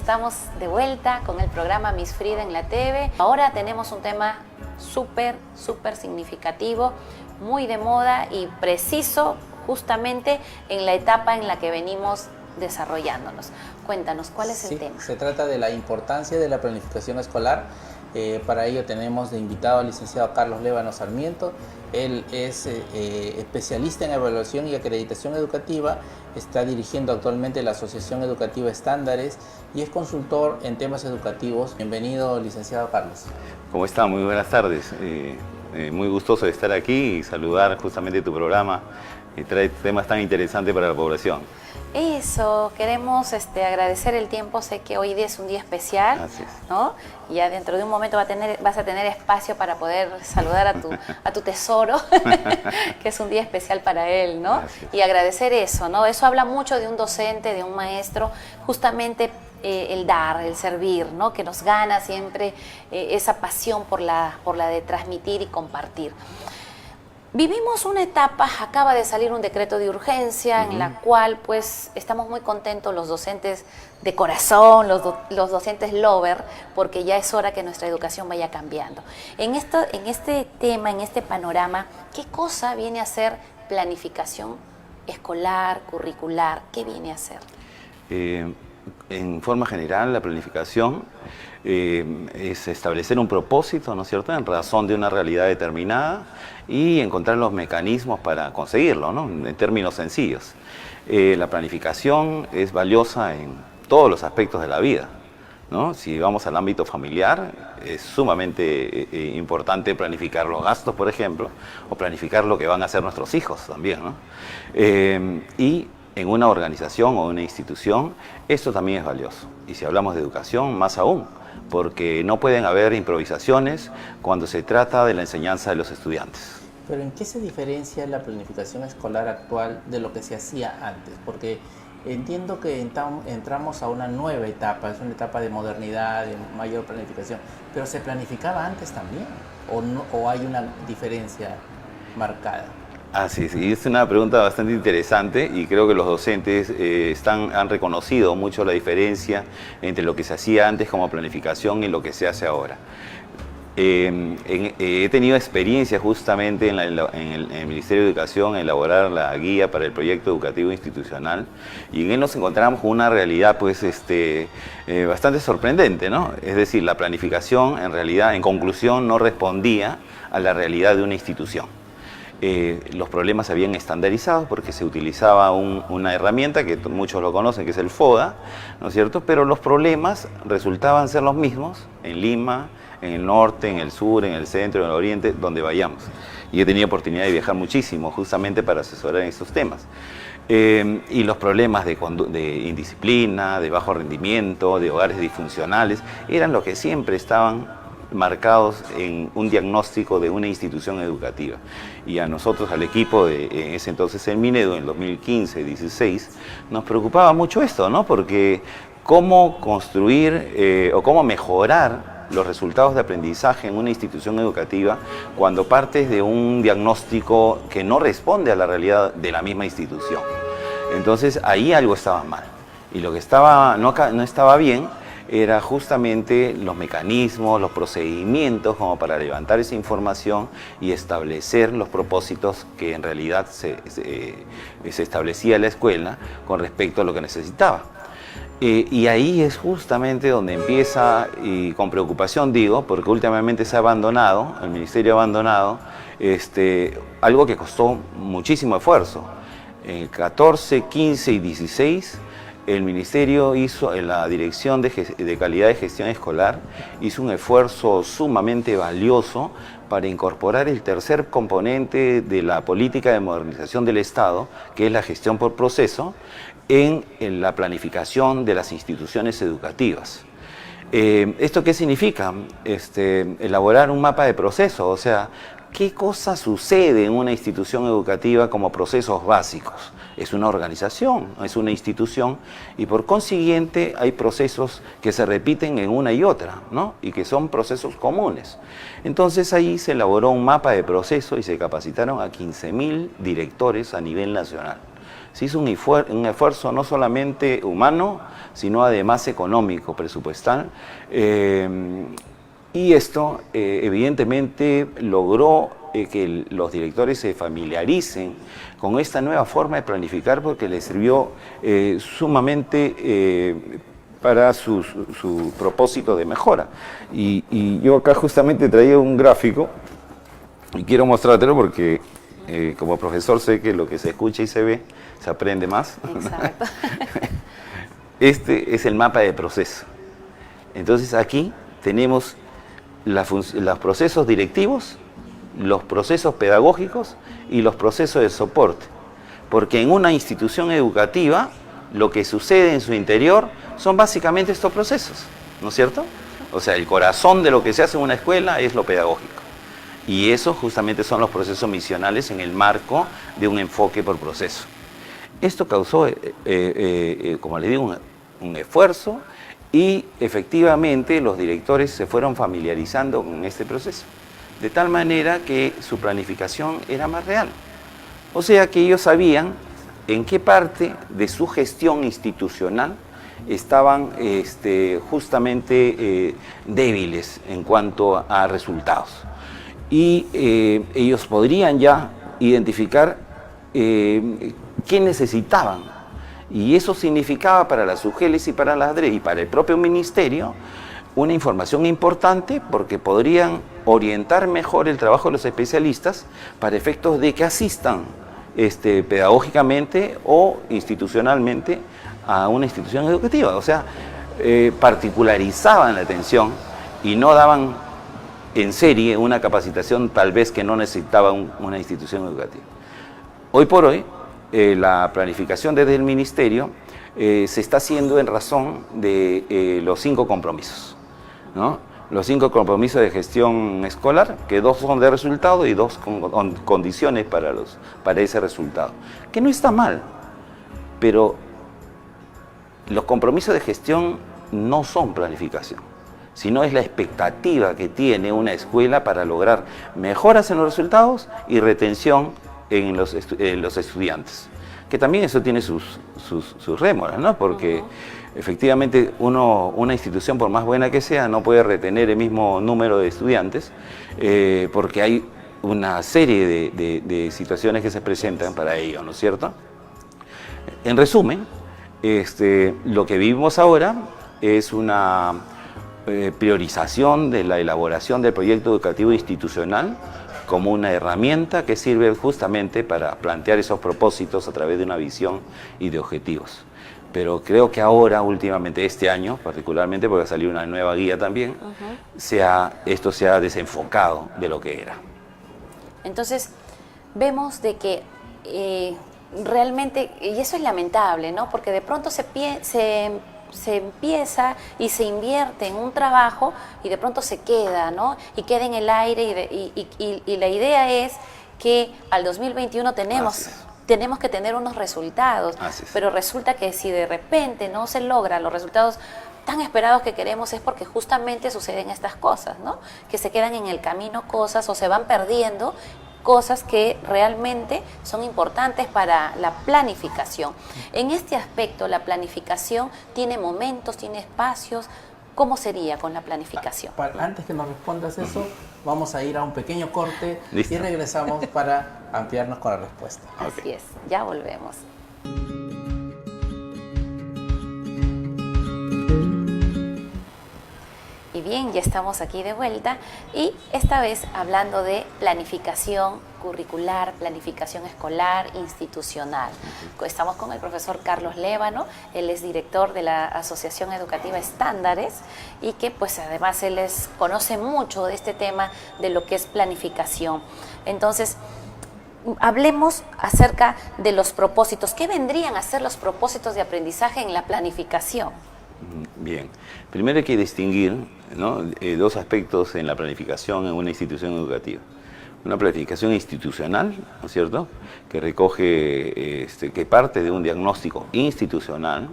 estamos de vuelta con el programa Miss Frida en la TV. Ahora tenemos un tema súper significativo, muy de moda y preciso justamente en la etapa en la que venimos desarrollándonos. Cuéntanos, ¿cuál es el tema? Se trata de la importancia de la planificación escolar. Para ello tenemos de invitado al licenciado Carlos Lévano Sarmiento. Él es especialista en evaluación y acreditación educativa, está dirigiendo actualmente la Asociación Educativa Estándares y es consultor en temas educativos. Bienvenido, licenciado Carlos. ¿Cómo está? Muy buenas tardes. Muy gustoso de estar aquí y saludar justamente tu programa que trae temas tan interesantes para la población. Eso, queremos agradecer el tiempo. Sé que hoy día es un día especial, Así es. ¿no? Y ya dentro de un momento vas a tener espacio para poder saludar a tu tesoro, que es un día especial para él, ¿no? Y agradecer eso, ¿no? Eso habla mucho de un docente, de un maestro, justamente el dar, el servir, ¿no? Que nos gana siempre esa pasión por la de transmitir y compartir. Vivimos una etapa, acaba de salir un decreto de urgencia en la cual pues estamos muy contentos los docentes de corazón, los docentes lover, porque ya es hora que nuestra educación vaya cambiando. En este tema, en este panorama, ¿qué cosa viene a ser planificación escolar, curricular? ¿Qué viene a ser? En forma general, la planificación es establecer un propósito, ¿no es cierto?, en razón de una realidad determinada y encontrar los mecanismos para conseguirlo, ¿no?, en términos sencillos. La planificación es valiosa en todos los aspectos de la vida, ¿no? Si vamos al ámbito familiar, es sumamente importante planificar los gastos, por ejemplo, o planificar lo que van a hacer nuestros hijos también, ¿no? Y en una organización o una institución, esto también es valioso. Y si hablamos de educación, más aún, porque no pueden haber improvisaciones cuando se trata de la enseñanza de los estudiantes. Pero ¿en qué se diferencia la planificación escolar actual de lo que se hacía antes? Porque entiendo que entramos a una nueva etapa, es una etapa de modernidad, de mayor planificación, pero ¿se planificaba antes también? ¿O hay una diferencia marcada? Así es, y es una pregunta bastante interesante y creo que los docentes han reconocido mucho la diferencia entre lo que se hacía antes como planificación y lo que se hace ahora. He tenido experiencia justamente en el Ministerio de Educación en elaborar la guía para el proyecto educativo institucional y en él nos encontramos con una realidad pues bastante sorprendente, ¿no? Es decir, la planificación en realidad, en conclusión, no respondía a la realidad de una institución. Los problemas se habían estandarizado porque se utilizaba una herramienta que muchos lo conocen, que es el FODA, ¿no es cierto? Pero los problemas resultaban ser los mismos en Lima, en el norte, en el sur, en el centro, en el oriente, donde vayamos. Y he tenido oportunidad de viajar muchísimo justamente para asesorar en estos temas. Y los problemas de indisciplina, de bajo rendimiento, de hogares disfuncionales, eran los que siempre estaban marcados en un diagnóstico de una institución educativa. Y a nosotros, al equipo en ese entonces el Minedu, en 2015-16, nos preocupaba mucho esto, ¿no? Porque cómo construir o cómo mejorar los resultados de aprendizaje en una institución educativa cuando partes de un diagnóstico que no responde a la realidad de la misma institución. Entonces ahí algo estaba mal. Y lo que no estaba bien era justamente los mecanismos, los procedimientos como para levantar esa información y establecer los propósitos que en realidad se establecía la escuela con respecto a lo que necesitaba. Y ahí es justamente donde empieza, y con preocupación digo, porque últimamente se ha abandonado, el Ministerio ha abandonado, algo que costó muchísimo esfuerzo. En 14, 15 y 16, el Ministerio hizo, en la Dirección de Calidad de Gestión Escolar, hizo un esfuerzo sumamente valioso para incorporar el tercer componente de la política de modernización del Estado, que es la gestión por proceso, en la planificación de las instituciones educativas. ¿Esto qué significa? Elaborar un mapa de proceso, o sea, ¿qué cosa sucede en una institución educativa como procesos básicos? Es una organización, es una institución y por consiguiente hay procesos que se repiten en una y otra, ¿no? Y que son procesos comunes. Entonces ahí se elaboró un mapa de proceso y se capacitaron a 15.000 directores a nivel nacional. se hizo un esfuerzo no solamente humano, sino además económico, presupuestal, y esto evidentemente logró que los directores se familiaricen con esta nueva forma de planificar, porque les sirvió sumamente para su propósito de mejora. Y yo acá justamente traía un gráfico y quiero mostrártelo porque como profesor sé que lo que se escucha y se ve se aprende más. Exacto. Este es el mapa de proceso. Entonces aquí tenemos los procesos directivos, los procesos pedagógicos y los procesos de soporte. Porque en una institución educativa lo que sucede en su interior son básicamente estos procesos, ¿no es cierto? O sea, el corazón de lo que se hace en una escuela es lo pedagógico. Y eso justamente son los procesos misionales en el marco de un enfoque por proceso. Esto causó, como les digo, un esfuerzo, y efectivamente los directores se fueron familiarizando con este proceso, de tal manera que su planificación era más real. O sea que ellos sabían en qué parte de su gestión institucional estaban justamente débiles en cuanto a resultados. Y ellos podrían ya identificar qué necesitaban. Y eso significaba para las UGELs y para las ADRE y para el propio ministerio una información importante, porque podrían orientar mejor el trabajo de los especialistas para efectos de que asistan pedagógicamente o institucionalmente a una institución educativa. O sea, particularizaban la atención y no daban en serie una capacitación tal vez que no necesitaba una institución educativa. Hoy por hoy, la planificación desde el ministerio se está haciendo en razón de los 5 compromisos, ¿no? Los 5 compromisos de gestión escolar, que 2 son de resultado y 2 con condiciones para ese resultado. Que no está mal, pero los compromisos de gestión no son planificación, sino es la expectativa que tiene una escuela para lograr mejoras en los resultados y retención en los estudiantes. Que también eso tiene sus rémoras, ¿no? Porque efectivamente una institución, por más buena que sea, no puede retener el mismo número de estudiantes, porque hay una serie de situaciones que se presentan para ello, ¿no es cierto? En resumen, lo que vivimos ahora es una priorización de la elaboración del proyecto educativo institucional como una herramienta que sirve justamente para plantear esos propósitos a través de una visión y de objetivos. Pero creo que ahora, últimamente, este año, particularmente porque ha salido una nueva guía también, esto se ha desenfocado de lo que era. Entonces, vemos de que realmente, y eso es lamentable, ¿no? Porque de pronto se empieza y se invierte en un trabajo y de pronto se queda, ¿no? Y queda en el aire y la idea es que al 2021 tenemos que tener unos resultados, pero resulta que si de repente no se logran los resultados tan esperados que queremos, es porque justamente suceden estas cosas, ¿no? Que se quedan en el camino cosas o se van perdiendo cosas que realmente son importantes para la planificación. En este aspecto, la planificación tiene momentos, tiene espacios. ¿Cómo sería con la planificación? Antes que nos respondas eso, vamos a ir a un pequeño corte. ¿Listo? Y regresamos para ampliarnos con la respuesta. Así es, ya volvemos. Y bien, ya estamos aquí de vuelta y esta vez hablando de planificación curricular, planificación escolar, institucional. Estamos con el profesor Carlos Lévano, él es director de la Asociación Educativa Estándares y que pues además él conoce mucho de este tema de lo que es planificación. Entonces, hablemos acerca de los propósitos. ¿Qué vendrían a ser los propósitos de aprendizaje en la planificación? Bien, primero hay que distinguir, ¿no?, 2 aspectos en la planificación en una institución educativa. Una planificación institucional, ¿no es cierto?, que recoge, que parte de un diagnóstico institucional,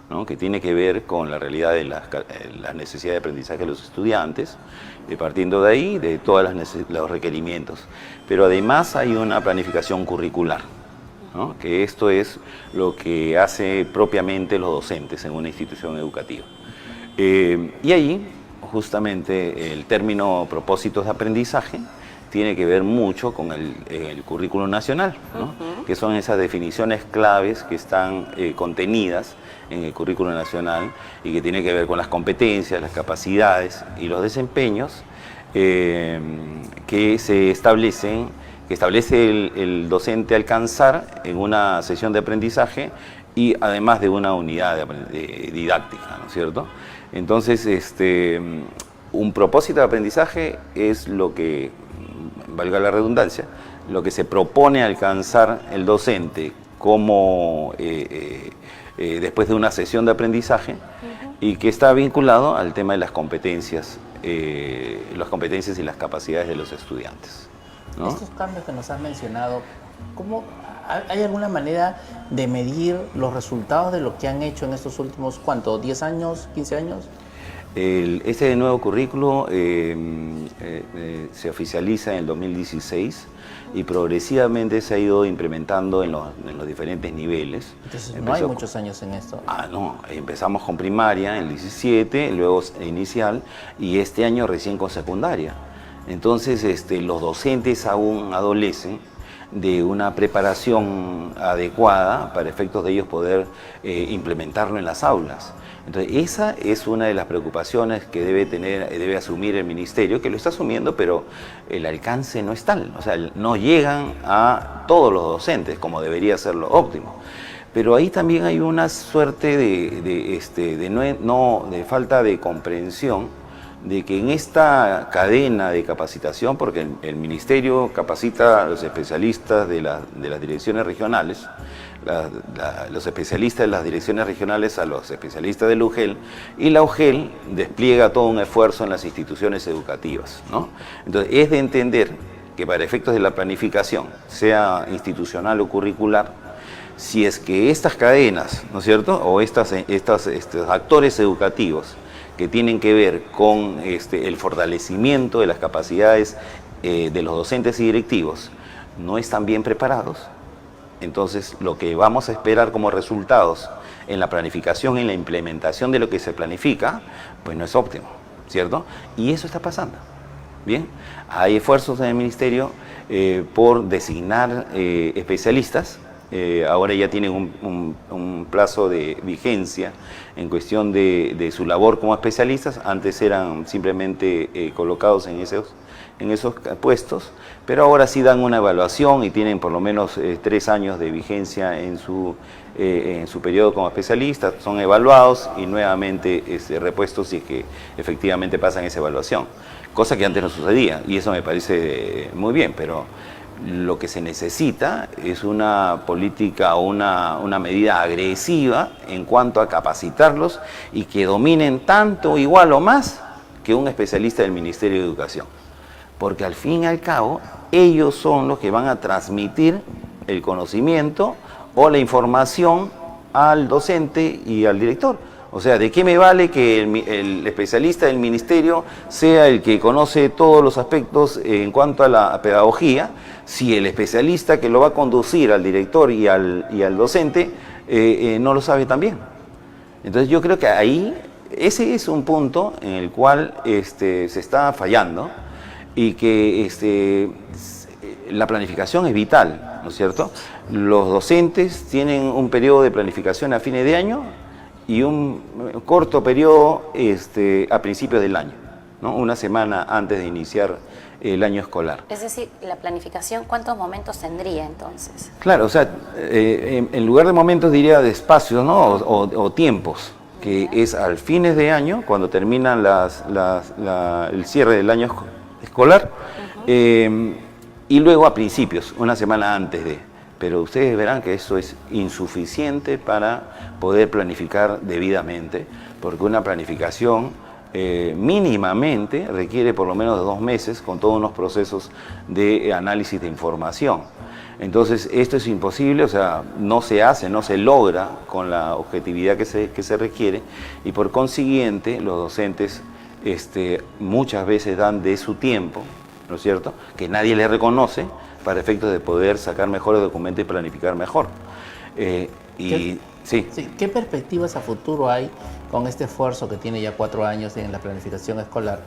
¿no?, que tiene que ver con la realidad de la necesidad de aprendizaje de los estudiantes, partiendo de ahí, de todos los requerimientos. Pero además hay una planificación curricular, ¿no? Que esto es lo que hace propiamente los docentes en una institución educativa. Y ahí, justamente, el término propósitos de aprendizaje tiene que ver mucho con el currículo nacional, ¿no? Que son esas definiciones claves que están contenidas en el currículo nacional y que tiene que ver con las competencias, las capacidades y los desempeños que se establecen, que establece el docente alcanzar en una sesión de aprendizaje y además de una unidad didáctica, ¿no es cierto? Entonces, un propósito de aprendizaje es lo que, valga la redundancia, lo que se propone alcanzar el docente como después de una sesión de aprendizaje y que está vinculado al tema de las competencias y las capacidades de los estudiantes, ¿no? Estos cambios que nos has mencionado, ¿hay alguna manera de medir los resultados de lo que han hecho en estos últimos, ¿cuánto? ¿10 años? ¿15 años? Este nuevo currículo se oficializa en el 2016 y progresivamente se ha ido implementando en los diferentes niveles. Entonces no hay muchos años en esto. No, empezamos con primaria en el 17, luego inicial y este año recién con secundaria. Entonces los docentes aún adolecen de una preparación adecuada para efectos de ellos poder implementarlo en las aulas. Entonces, esa es una de las preocupaciones que debe asumir el ministerio, que lo está asumiendo, pero el alcance no es tal. O sea, no llegan a todos los docentes, como debería ser lo óptimo. Pero ahí también hay una suerte de falta de comprensión de que en esta cadena de capacitación, porque el ministerio capacita a los especialistas de las direcciones regionales, los especialistas de las direcciones regionales a los especialistas del UGEL, y la UGEL despliega todo un esfuerzo en las instituciones educativas, ¿no? Entonces, es de entender que para efectos de la planificación, sea institucional o curricular, si es que estas cadenas, ¿no es cierto?, o estos actores educativos que tienen que ver con el fortalecimiento de las capacidades de los docentes y directivos, no están bien preparados, entonces lo que vamos a esperar como resultados en la planificación y en la implementación de lo que se planifica, pues no es óptimo, ¿cierto? Y eso está pasando. Bien, hay esfuerzos en el ministerio por designar especialistas. Ahora ya tienen un plazo de vigencia en cuestión de su labor como especialistas. Antes eran simplemente colocados en esos puestos, pero ahora sí dan una evaluación y tienen por lo menos 3 años de vigencia en su periodo como especialistas. Son evaluados y nuevamente repuestos si es que efectivamente pasan esa evaluación, cosa que antes no sucedía, y eso me parece muy bien, pero lo que se necesita es una política o una medida agresiva en cuanto a capacitarlos y que dominen tanto, igual o más que un especialista del Ministerio de Educación. Porque al fin y al cabo, ellos son los que van a transmitir el conocimiento o la información al docente y al director. O sea, ¿de qué me vale que el especialista del ministerio sea el que conoce todos los aspectos en cuanto a la pedagogía, si el especialista que lo va a conducir al director y al docente no lo sabe también? Entonces yo creo que ahí, ese es un punto en el cual se está fallando y que la planificación es vital, ¿no es cierto? Los docentes tienen un periodo de planificación a fines de año y un corto periodo a principios del año, ¿no? Una semana antes de iniciar el año escolar. Es decir, la planificación, ¿cuántos momentos tendría entonces? Claro, o sea, en lugar de momentos diría de espacios, ¿no? O tiempos, que es al fines de año, cuando terminan el cierre del año escolar, y luego a principios, una semana antes de. Pero ustedes verán que eso es insuficiente para poder planificar debidamente, porque una planificación mínimamente requiere por lo menos de 2 meses con todos unos procesos de análisis de información. Entonces esto es imposible, o sea, no se hace, no se logra con la objetividad que se requiere, y por consiguiente los docentes muchas veces dan de su tiempo, ¿no es cierto?, que nadie les reconoce, para efectos de poder sacar mejores documentos y planificar mejor. Sí. Sí, ¿qué perspectivas a futuro hay con este esfuerzo que tiene ya 4 años en la planificación escolar?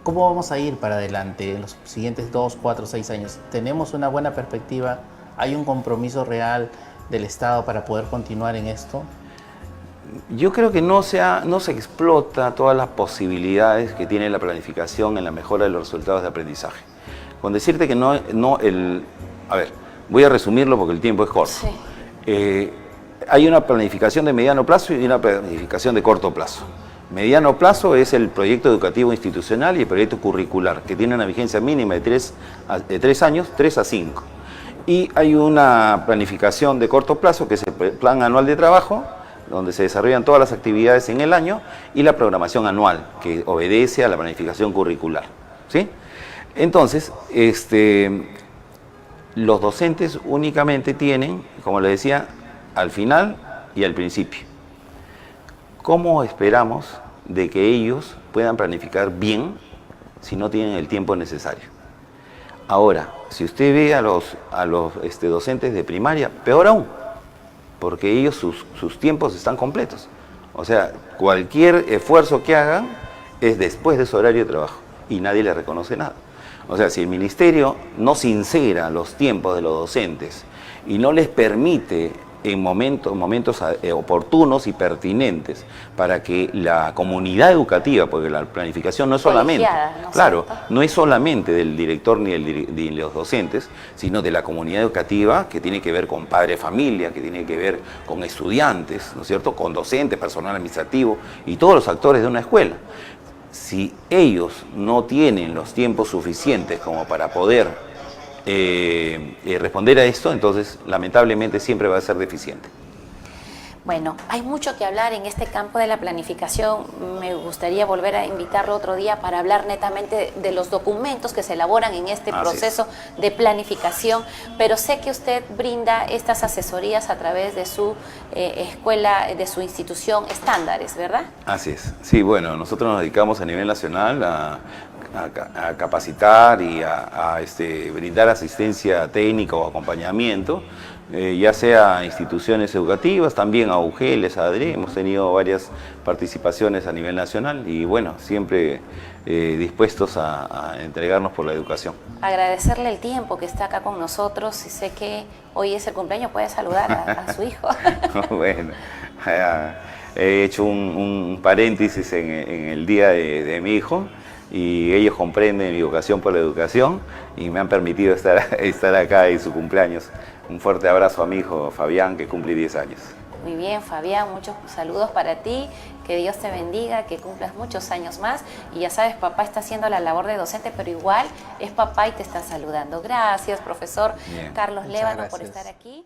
¿Cómo vamos a ir para adelante en los siguientes 2, 4, 6 años? ¿Tenemos una buena perspectiva? ¿Hay un compromiso real del Estado para poder continuar en esto? Yo creo que no se explota todas las posibilidades que tiene la planificación en la mejora de los resultados de aprendizaje. Con decirte que a ver, voy a resumirlo porque el tiempo es corto. Sí. Hay una planificación de mediano plazo y una planificación de corto plazo. Mediano plazo es el proyecto educativo institucional y el proyecto curricular, que tiene una vigencia mínima de 3 años, 3 a 5. Y hay una planificación de corto plazo, que es el plan anual de trabajo, donde se desarrollan todas las actividades en el año, y la programación anual, que obedece a la planificación curricular, ¿sí? Entonces, los docentes únicamente tienen, como les decía, al final y al principio. ¿Cómo esperamos de que ellos puedan planificar bien si no tienen el tiempo necesario? Ahora, si usted ve a los docentes de primaria, peor aún, porque ellos sus tiempos están completos. O sea, cualquier esfuerzo que hagan es después de su horario de trabajo y nadie les reconoce nada. O sea, si el ministerio no sincera los tiempos de los docentes y no les permite en momentos oportunos y pertinentes para que la comunidad educativa, porque la planificación no es solamente, no es solamente del director ni de los docentes, sino de la comunidad educativa, que tiene que ver con padre de familia, que tiene que ver con estudiantes, ¿no es cierto?, con docentes, personal administrativo y todos los actores de una escuela. Si ellos no tienen los tiempos suficientes como para poder responder a esto, entonces lamentablemente siempre va a ser deficiente. Bueno, hay mucho que hablar en este campo de la planificación. Me gustaría volver a invitarlo otro día para hablar netamente de los documentos que se elaboran en este proceso de planificación, pero sé que usted brinda estas asesorías a través de su escuela, de su institución Estándares, ¿verdad? Así es. Sí, bueno, nosotros nos dedicamos a nivel nacional a capacitar y a brindar asistencia técnica o acompañamiento, ya sea a instituciones educativas, también a UGELES, a ADRE, hemos tenido varias participaciones a nivel nacional y bueno, siempre dispuestos a entregarnos por la educación. Agradecerle el tiempo que está acá con nosotros y sé que hoy es el cumpleaños, puede saludar a su hijo. Bueno, he hecho un paréntesis en el día de mi hijo, y ellos comprenden mi vocación por la educación y me han permitido estar acá en su cumpleaños. Un fuerte abrazo a mi hijo Fabián, que cumple 10 años. Muy bien, Fabián, muchos saludos para ti, que Dios te bendiga, que cumplas muchos años más. Y ya sabes, papá está haciendo la labor de docente, pero igual es papá y te está saludando. Gracias, profesor Carlos Lévano, por estar aquí.